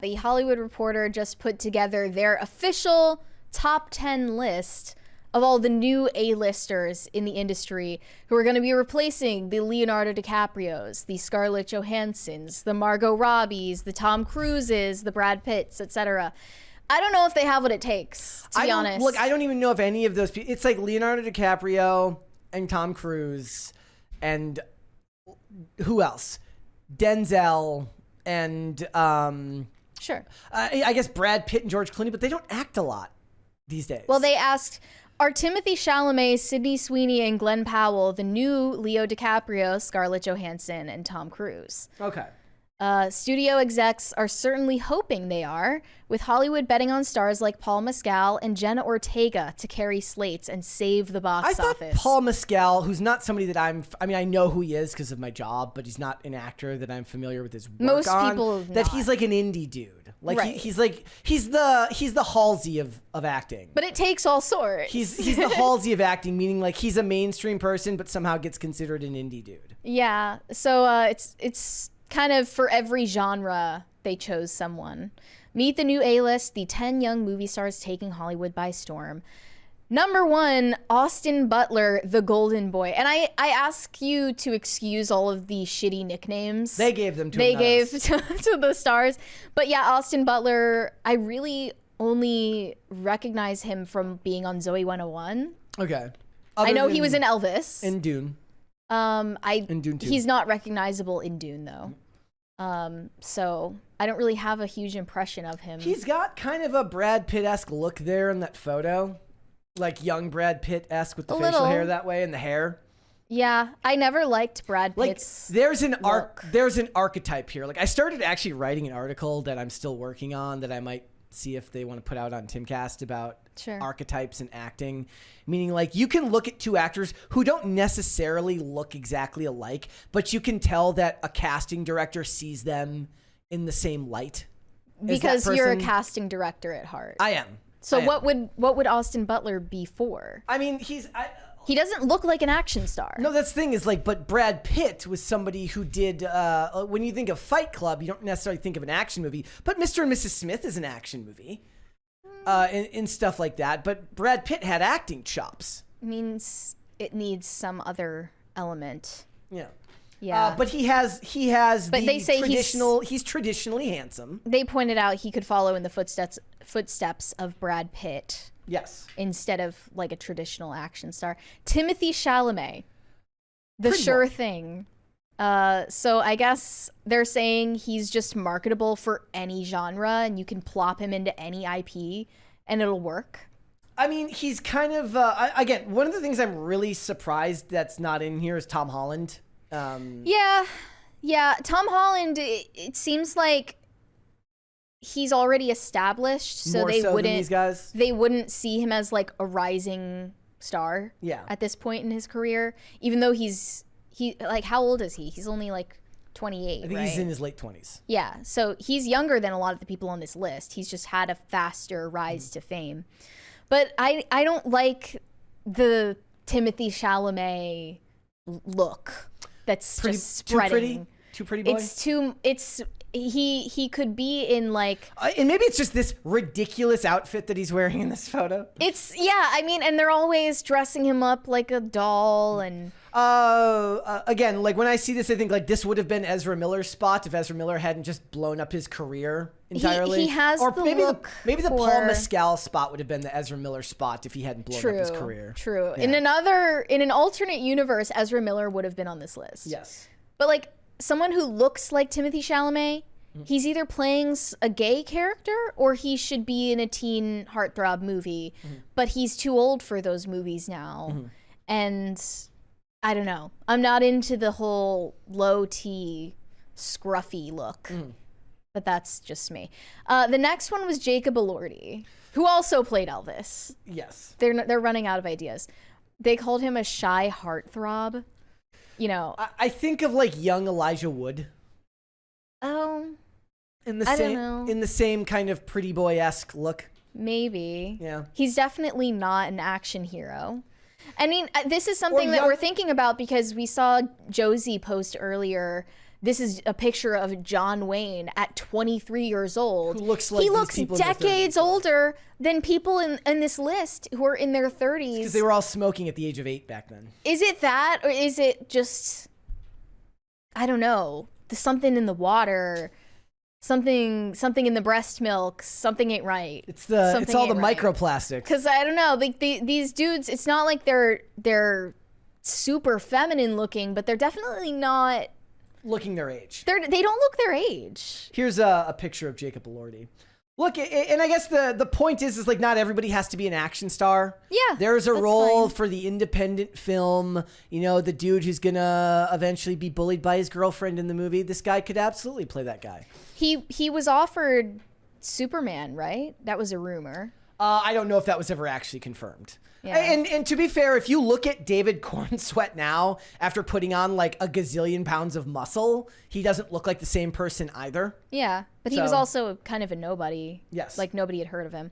The Hollywood Reporter just put together their official top 10 list of all the new A-listers in the industry who are going to be replacing the Leonardo DiCaprios, the Scarlett Johanssons, the Margot Robbies, the Tom Cruises, the Brad Pitts, etc. I don't know if they have what it takes, to be honest. Look, I don't even know if any of those people... It's like Leonardo DiCaprio and Tom Cruise and who else? Denzel and... Sure. I guess Brad Pitt and George Clooney, but they don't act a lot these days. Well, they asked, are Timothy Chalamet, Sydney Sweeney, and Glenn Powell the new Leo DiCaprio, Scarlett Johansson, and Tom Cruise? Okay. Studio execs are certainly hoping they are, with Hollywood betting on stars like Paul Mescal and Jenna Ortega to carry slates and save the box office. Paul Mescal, who's not somebody that I know who he is because of my job, but he's not an actor that I'm familiar with his work Most on. people that not. he's like an indie dude. Like right. he's the Halsey of acting. But it takes all sorts. He's the Halsey of acting, meaning like he's a mainstream person, but somehow gets considered an indie dude. Yeah. So it's kind of for every genre they chose someone. Meet the new A-list, the 10 young movie stars taking Hollywood by storm. Number 1, Austin Butler, the Golden Boy. And I ask you to excuse all of the shitty nicknames they gave them to they gave to the stars. But yeah, Austin Butler, I really only recognize him from being on Zoe 101. Okay. I know he was in Elvis. In Dune. In Dune 2. He's not recognizable in Dune though. So I don't really have a huge impression of him. He's got kind of a Brad Pitt-esque look there in that photo. Like young Brad Pitt-esque with the facial hair that way and the hair. Yeah, I never liked Brad Pitt's there's an archetype here. Like I started actually writing an article that I'm still working on that I might see if they want to put out on Timcast about archetypes in acting. Meaning like you can look at two actors who don't necessarily look exactly alike, but you can tell that a casting director sees them in the same light. Because you're a casting director at heart. I am. So what would Austin Butler be for? I mean, he doesn't look like an action star. No, that's the thing is like, but Brad Pitt was somebody who did, when you think of Fight Club, you don't necessarily think of an action movie, but Mr. and Mrs. Smith is an action movie, and stuff like that. But Brad Pitt had acting chops. Means it needs some other element. Yeah. Yeah. But he has but they say he's traditionally handsome. They pointed out he could follow in the footsteps of Brad Pitt. Yes. Instead of like a traditional action star. Timothy Chalamet. The sure thing. So I guess they're saying he's just marketable for any genre and you can plop him into any IP and it'll work. I mean, he's kind of, again, one of the things I'm really surprised that's not in here is Tom Holland. Yeah. Tom Holland, it seems like he's already established, so they wouldn't see him as like a rising star. Yeah. At this point in his career, even though he like, how old is he? He's only like 28. I think he's in his late 20s. Yeah, so he's younger than a lot of the people on this list. He's just had a faster rise to fame. But I don't like the Timothy Chalamet look. That's just spreading. Too pretty boy? He could be in like... and maybe it's just this ridiculous outfit that he's wearing in this photo. I mean, and they're always dressing him up like a doll and... Again, like when I see this, I think like this would have been Ezra Miller's spot if Ezra Miller hadn't just blown up his career entirely. He has or the maybe look maybe the Paul Mescal spot would have been the Ezra Miller spot if he hadn't blown up his career. True. Yeah. In an alternate universe, Ezra Miller would have been on this list. Yes. But like someone who looks like Timothy Chalamet, he's either playing a gay character or he should be in a teen heartthrob movie, but he's too old for those movies now. And I don't know. I'm not into the whole low T scruffy look, but that's just me. The next one was Jacob Elordi, who also played Elvis. Yes. They're running out of ideas. They called him a shy heartthrob. You know, I think of like young Elijah Wood. Oh, in the same kind of pretty boy-esque look. Maybe. Yeah. He's definitely not an action hero. I mean, this is something that we're thinking about because we saw Josie post earlier this is a picture of John Wayne at 23 years old. Who looks like he looks decades older than people in this list who are in their 30s. Because they were all smoking at the age of 8 back then. Is it that, or is it just, I don't know, something in the water, something in the breast milk, something ain't right. It's all the microplastics. Because I don't know, these dudes, it's not like they're super feminine looking, but they're definitely not looking their age. They don't look their age. Here's a picture of Jacob Elordi. Look, and I guess the point is like not everybody has to be an action star. Yeah, there's a role for the independent film. You know, the dude who's gonna eventually be bullied by his girlfriend in the movie. This guy could absolutely play that guy. He was offered Superman, right? That was a rumor. I don't know if that was ever actually confirmed. Yeah. And to be fair, if you look at David Cornsweet now, after putting on like a gazillion pounds of muscle, he doesn't look like the same person either. Yeah, but he was also kind of a nobody. Yes. Like nobody had heard of him.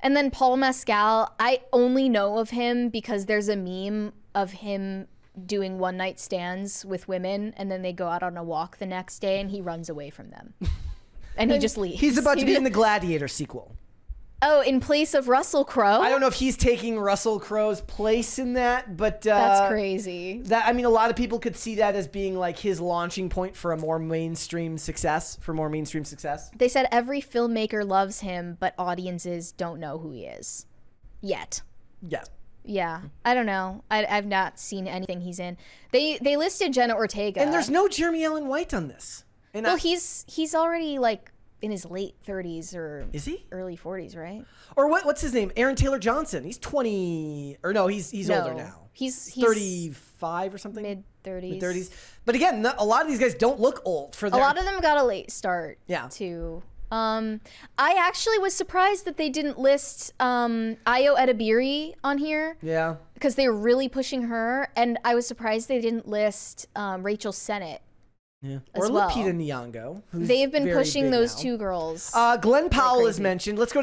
And then Paul Mescal, I only know of him because there's a meme of him doing one night stands with women, and then they go out on a walk the next day and he runs away from them. And he just leaves. He's about to be in the Gladiator sequel. Oh, in place of Russell Crowe? I don't know if he's taking Russell Crowe's place in that, but that's crazy. I mean, a lot of people could see that as being like his launching point for more mainstream success. They said every filmmaker loves him, but audiences don't know who he is yet. Yeah. Yeah, I don't know. I've not seen anything he's in. They listed Jenna Ortega, and there's no Jeremy Allen White on this. And he's already like in his late 30s or is he early 40s, right? Or what's his name? Aaron Taylor Johnson. He's 20 or no, he's older now. He's 35 or something. Mid 30s. 30s. But again, a lot of these guys don't look old for their... A lot of them got a late start. Yeah. Too. I actually was surprised that they didn't list Ayo Edebiri on here. Yeah. Because they were really pushing her, and I was surprised they didn't list Rachel Sennett. Yeah. Or Lupita Nyong'o. They've been pushing those two girls. Glenn Powell is mentioned. Let's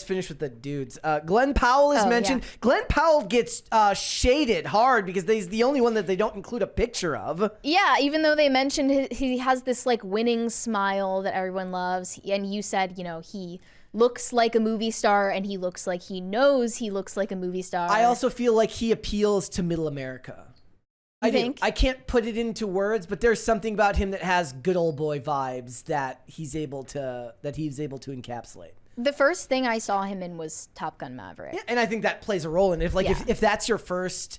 finish with the dudes. Glenn Powell is mentioned. Yeah. Glenn Powell gets shaded hard because he's the only one that they don't include a picture of. Yeah, even though they mentioned he has this like winning smile that everyone loves, and you said, you know, he looks like a movie star and he looks like he knows he looks like a movie star. I also feel like he appeals to middle America. I can't put it into words, but there's something about him that has good old boy vibes that he's able to encapsulate. The first thing I saw him in was Top Gun Maverick. Yeah, and I think that plays a role in it. If that's your first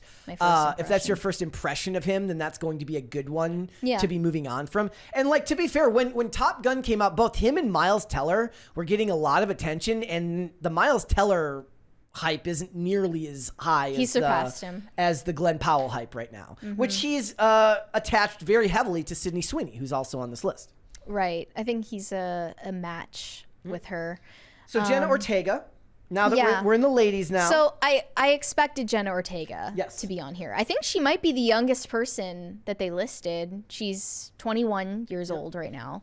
impression of him, then that's going to be a good one to be moving on from. And like, to be fair, when Top Gun came out, both him and Miles Teller were getting a lot of attention, and the Miles Teller hype isn't nearly as high as the Glenn Powell hype right now, which he's attached very heavily to Sydney Sweeney, who's also on this list. Right. I think he's a match with her. So Jenna Ortega, now that we're in the ladies now. So I expected Jenna Ortega to be on here. I think she might be the youngest person that they listed. She's 21 years old right now.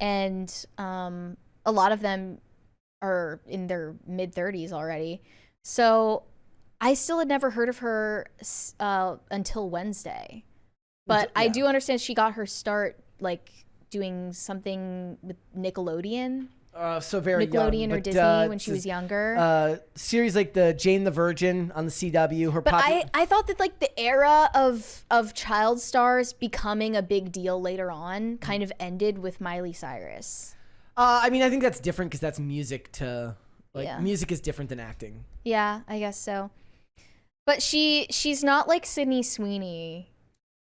And a lot of them are in their mid-30s already. So I still had never heard of her until Wednesday. But I do understand she got her start like doing something with Nickelodeon. So very Nickelodeon young, or Disney when she was younger. Series like the Jane the Virgin on the CW. But I thought that like the era of child stars becoming a big deal later on kind of ended with Miley Cyrus. I mean, I think that's different because that's music music is different than acting. Yeah, I guess so. But she's not like Sydney Sweeney.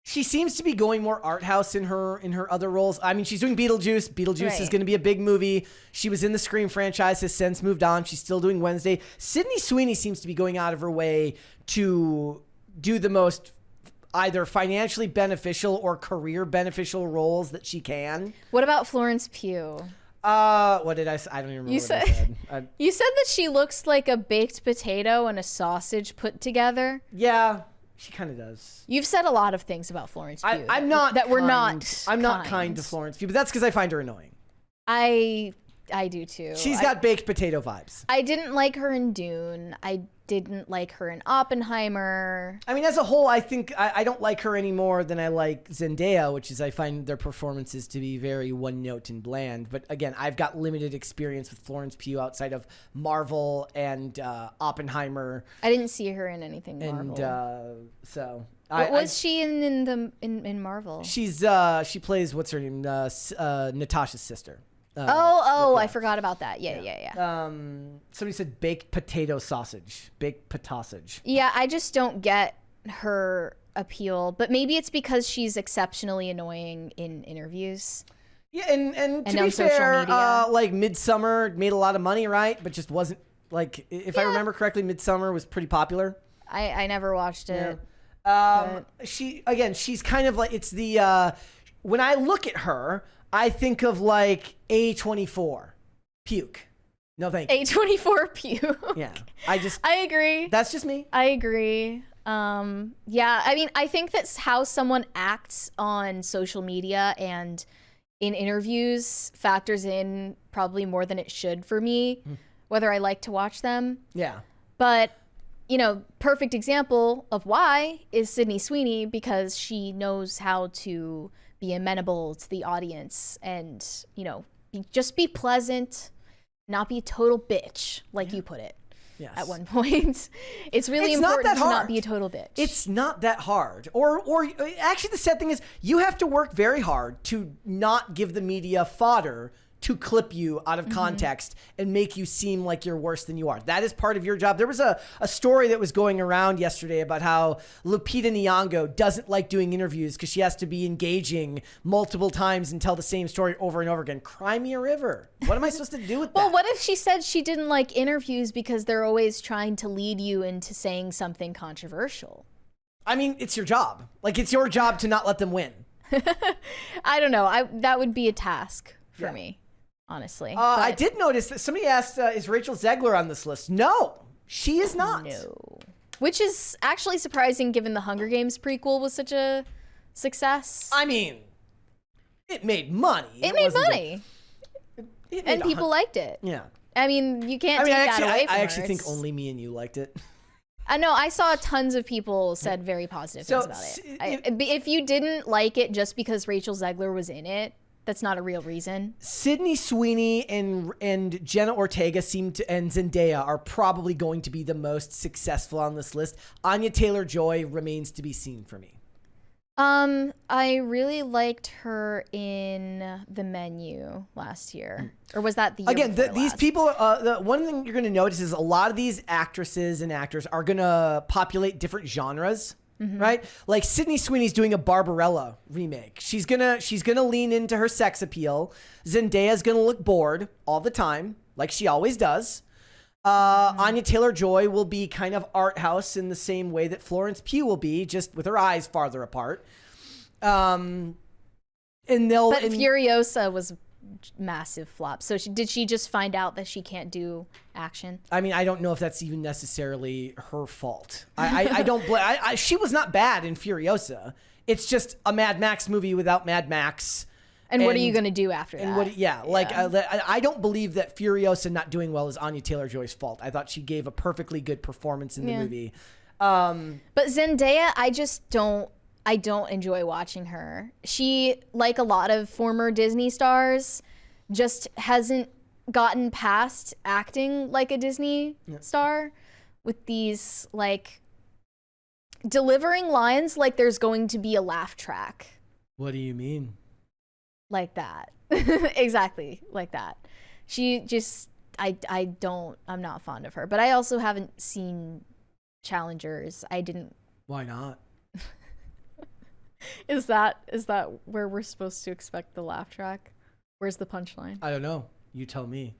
She seems to be going more art house in her other roles. I mean, she's doing Beetlejuice. Beetlejuice is going to be a big movie. She was in the Scream franchise, has since moved on. She's still doing Wednesday. Sydney Sweeney seems to be going out of her way to do the most either financially beneficial or career beneficial roles that she can. What about Florence Pugh? What did I say? I don't even remember what I said. You said that she looks like a baked potato and a sausage put together. Yeah, she kind of does. You've said a lot of things about Florence Pugh. I'm not kind to Florence Pugh, but that's because I find her annoying. I I do too. She's got baked potato vibes. I didn't like her in Dune. I didn't like her in Oppenheimer. I mean, as a whole, I think I don't like her any more than I like Zendaya, which is I find their performances to be very one-note and bland. But again, I've got limited experience with Florence Pugh outside of Marvel and Oppenheimer. I didn't see her in anything Marvel. And so... What was she in Marvel? She plays, what's her name? Natasha's sister. I forgot about that. Yeah. Somebody said baked potato sausage. Baked potassage. Yeah, I just don't get her appeal, but maybe it's because she's exceptionally annoying in interviews. Yeah, and to be fair, like Midsummer made a lot of money, right? But just wasn't, like, if I remember correctly, Midsummer was pretty popular. I never watched it. She's kind of like, it's the, when I look at her, I think of like A24 puke. No, thank you. A24 puke. Yeah. I agree. That's just me. I agree. Yeah, I mean, I think that's how someone acts on social media and in interviews factors in probably more than it should for me, whether I like to watch them. Yeah. But, you know, perfect example of why is Sydney Sweeney, because she knows how to be amenable to the audience and, you know, just be pleasant, not be a total bitch, like you put it. Yes. At one point. It's really important to not be a total bitch. It's not that hard. Or actually the sad thing is you have to work very hard to not give the media fodder to clip you out of context and make you seem like you're worse than you are. That is part of your job. There was a story that was going around yesterday about how Lupita Nyong'o doesn't like doing interviews because she has to be engaging multiple times and tell the same story over and over again. Cry me a river. What am I supposed to do with that? Well, what if she said she didn't like interviews because they're always trying to lead you into saying something controversial? I mean, it's your job. Like, it's your job to not let them win. I don't know. That would be a task for me. Honestly. I did notice that somebody asked, is Rachel Zegler on this list? No, she is not. No. Which is actually surprising given the Hunger Games prequel was such a success. I mean, it made money. It made money. And people liked it. Yeah. I mean, you can't take that away from I her. actually think only me and you liked it. I know. I saw tons of people said very positive things about it. If you didn't like it just because Rachel Zegler was in it, that's not a real reason. Sydney Sweeney and Jenna Ortega and Zendaya are probably going to be the most successful on this list. Anya Taylor-Joy remains to be seen for me. I really liked her in The Menu last year. Or was that the year Again, before these last? people, the one thing you're going to notice is a lot of these actresses and actors are going to populate different genres. Right? Like Sydney Sweeney's doing a Barbarella remake. She's gonna lean into her sex appeal. Zendaya's gonna look bored all the time, like she always does. Anya Taylor-Joy will be kind of art house in the same way that Florence Pugh will be, just with her eyes farther apart. But Furiosa was massive flop. So did she just find out that she can't do action? I mean, I don't know if that's even necessarily her fault. I don't blame. She was not bad in Furiosa. It's just a Mad Max movie without Mad Max. And what are you going to do after that? I don't believe that Furiosa not doing well is Anya Taylor-Joy's fault. I thought she gave a perfectly good performance in the movie. But Zendaya, I don't enjoy watching her. She, like a lot of former Disney stars, just hasn't gotten past acting like a Disney star with these, like, delivering lines like there's going to be a laugh track. What do you mean? Like that. Exactly like that. She just, I'm not fond of her. But I also haven't seen Challengers. Why not? Is that where we're supposed to expect the laugh track? Where's the punchline? I don't know. You tell me.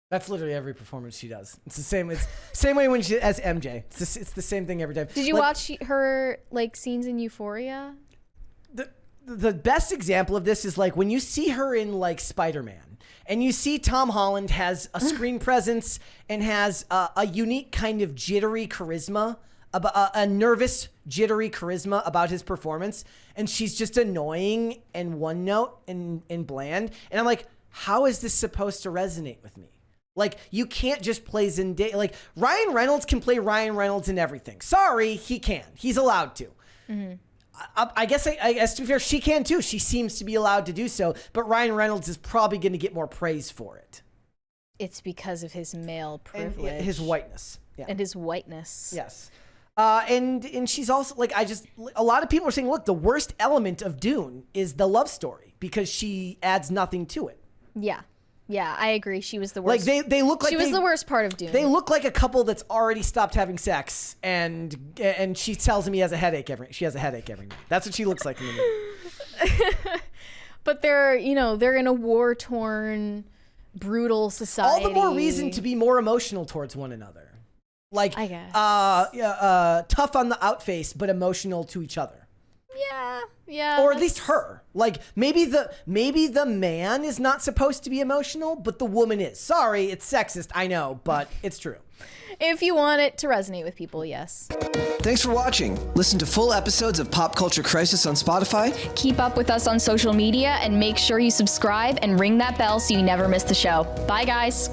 That's literally every performance she does. It's the same. It's same way as MJ. It's the same thing every time. Did you watch her scenes in Euphoria? The best example of this is like when you see her in like Spider-Man and you see Tom Holland has a screen presence and has a unique kind of jittery charisma a nervous, jittery charisma about his performance, and she's just annoying and one note and bland. And I'm like, how is this supposed to resonate with me? Like, you can't just play Zendaya. Like, Ryan Reynolds can play Ryan Reynolds in everything. Sorry, he can. He's allowed to. Mm-hmm. I guess to be fair, she can too. She seems to be allowed to do so, but Ryan Reynolds is probably going to get more praise for it. It's because of his male privilege. And his whiteness. Yeah. And his whiteness. Yes. And she's also, like, a lot of people are saying, look, the worst element of Dune is the love story because she adds nothing to it. Yeah. Yeah, I agree. She was the worst. Like they look like she was the worst part of Dune. They look like a couple that's already stopped having sex, and she tells him she has a headache every night. That's what she looks like in the movie. But they're in a war-torn, brutal society. All the more reason to be more emotional towards one another. Like, I guess. Tough on the outface, but emotional to each other. Yeah. Or at least her. Like, maybe the man is not supposed to be emotional, but the woman is. Sorry, it's sexist, I know, but it's true. If you want it to resonate with people, yes. Thanks for watching. Listen to full episodes of Pop Culture Crisis on Spotify. Keep up with us on social media and make sure you subscribe and ring that bell so you never miss the show. Bye, guys.